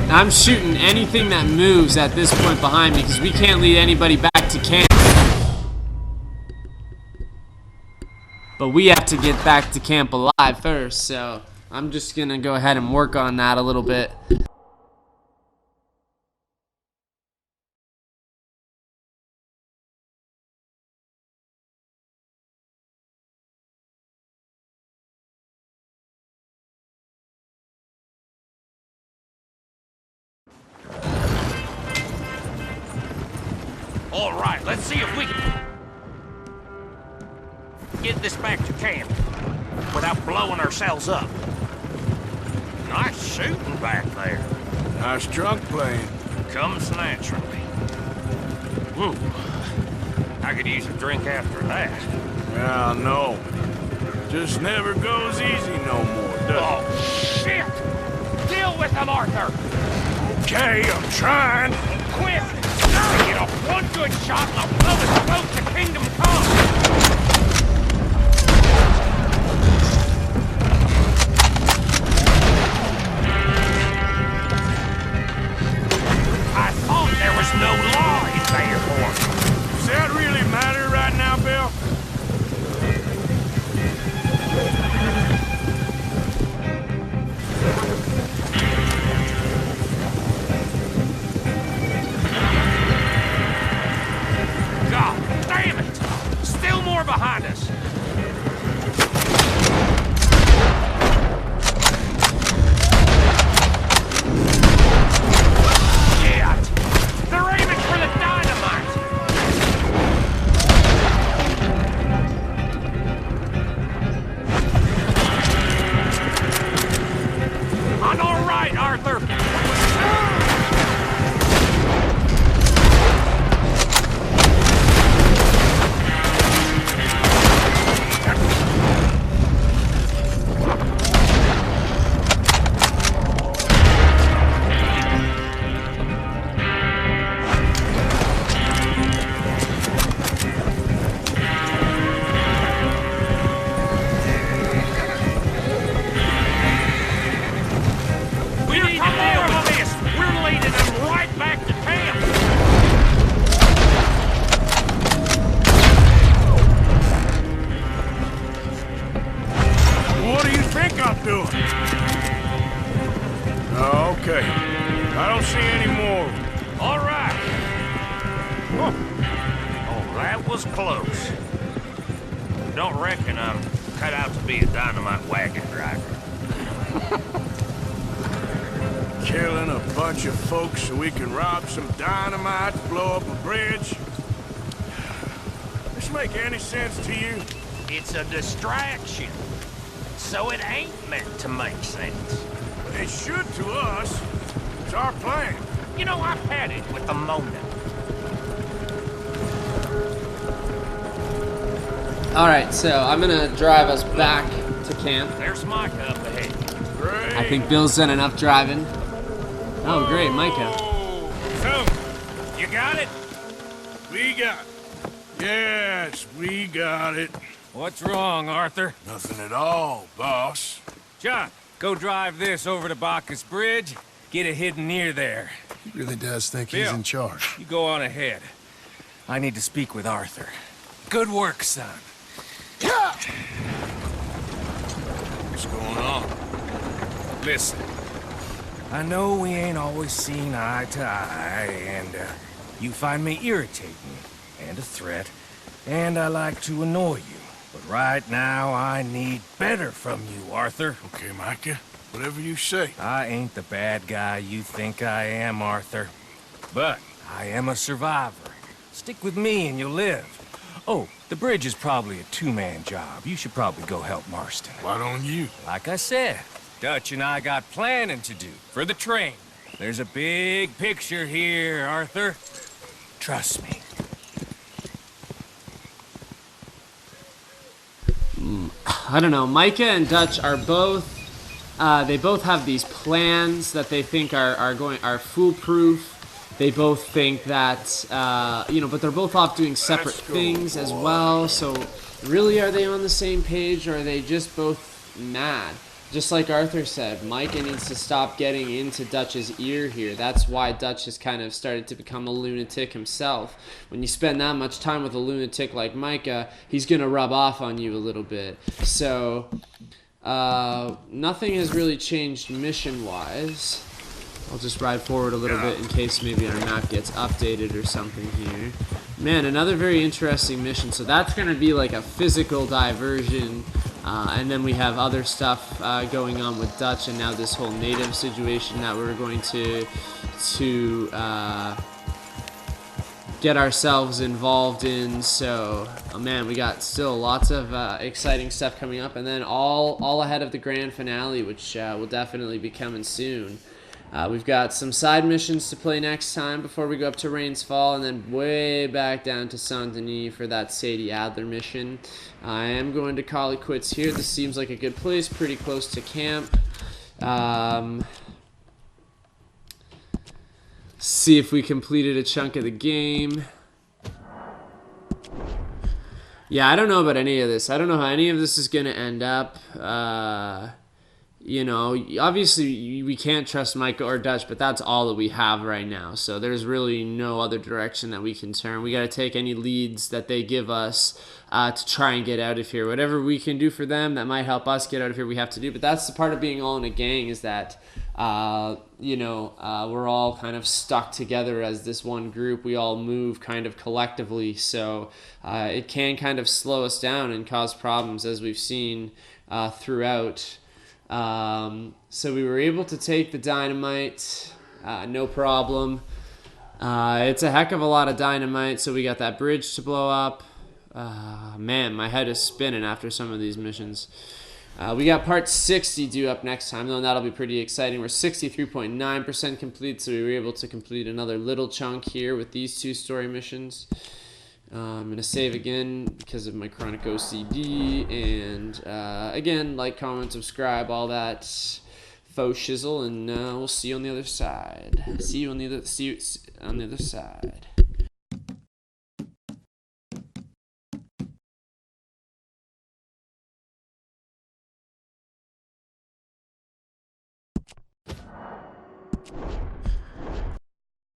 I'm shooting anything that moves at this point behind me because we can't lead anybody back to camp. But we have to get back to camp alive first, so I'm just gonna go ahead and work on that a little bit. All right, let's see if we can get this back to camp without blowing ourselves up. Nice shooting back there. Nice drunk playing. Comes naturally. Woo. I could use a drink after that. Yeah, no. Just never goes easy no more, does it? Oh, shit! Deal with them, Arthur! Okay, I'm trying. Quick! Get off one good shot and I'll blow this boat to Kingdom Come! I thought there was no law in there for me. Does that really matter right now, Bill? God damn it! Still more behind us! Shit! They're aiming for the dynamite! I'm all right, Arthur! We need to deal with this! We're leading them right back to camp! What do you think I'm doing? Okay. I don't see any more. All right. Oh, that was close. Don't reckon I'm cut out to be a dynamite wagon driver. Killing a bunch of folks so we can rob some dynamite, blow up a bridge. This make any sense to you? It's a distraction. So it ain't meant to make sense. It should to us. It's our plan. You know, I've had it with the Mona. Alright, so I'm gonna drive us back to camp. There's Micah up ahead. Great. I think Bill's done enough driving. Oh, great, Micah. So, you got it? We got it. Yes, we got it. What's wrong, Arthur? Nothing at all, boss. John, go drive this over to Bacchus Bridge. Get it hidden near there. He really does think Bill, he's in charge. You go on ahead. I need to speak with Arthur. Good work, son. What's going on? Listen, I know we ain't always seen eye to eye, and you find me irritating and a threat, and I like to annoy you. But right now, I need better from you, Arthur. Okay, Micah. Whatever you say. I ain't the bad guy you think I am, Arthur. But I am a survivor. Stick with me and you'll live. Oh, the bridge is probably a two-man job. You should probably go help Marston. Why don't you? Like I said, Dutch and I got planning to do for the train. There's a big picture here, Arthur. Trust me. I don't know. Micah and Dutch are both. They both have these plans that they think are foolproof. They both think that but they're both off doing separate things as well. So really, are they on the same page, or are they just both mad? Just like Arthur said, Micah needs to stop getting into Dutch's ear here. That's why Dutch has kind of started to become a lunatic himself. When you spend that much time with a lunatic like Micah, he's going to rub off on you a little bit. So, nothing has really changed mission-wise. I'll just ride forward a little bit in case maybe our map gets updated or something here. Man, another very interesting mission. So that's going to be like a physical diversion. And then we have other stuff going on with Dutch, and now this whole native situation that we're going to get ourselves involved in. So, oh man, we got still lots of exciting stuff coming up, and then all ahead of the grand finale, which will definitely be coming soon. We've got some side missions to play next time before we go up to Rains Fall, and then way back down to Saint Denis for that Sadie Adler mission. I am going to call it quits here. This seems like a good place, pretty close to camp. See if we completed a chunk of the game. Yeah, I don't know about any of this. I don't know how any of this is going to end up. Obviously we can't trust Micah or Dutch, but that's all that we have right now. So there's really no other direction that we can turn. We got to take any leads that they give us to try and get out of here. Whatever we can do for them that might help us get out of here, we have to do. But that's the part of being all in a gang, is that we're all kind of stuck together as this one group. We all move kind of collectively, so it can kind of slow us down and cause problems, as we've seen throughout. So we were able to take the dynamite, no problem. It's a heck of a lot of dynamite, so we got that bridge to blow up. Man, my head is spinning after some of these missions. We got part 60 due up next time, though, and that'll be pretty exciting. We're 63.9% complete, so we were able to complete another little chunk here with these two story missions. I'm going to save again because of my chronic OCD, and again, like, comment, subscribe, all that faux shizzle, and we'll see you on the other side. See you on the other side.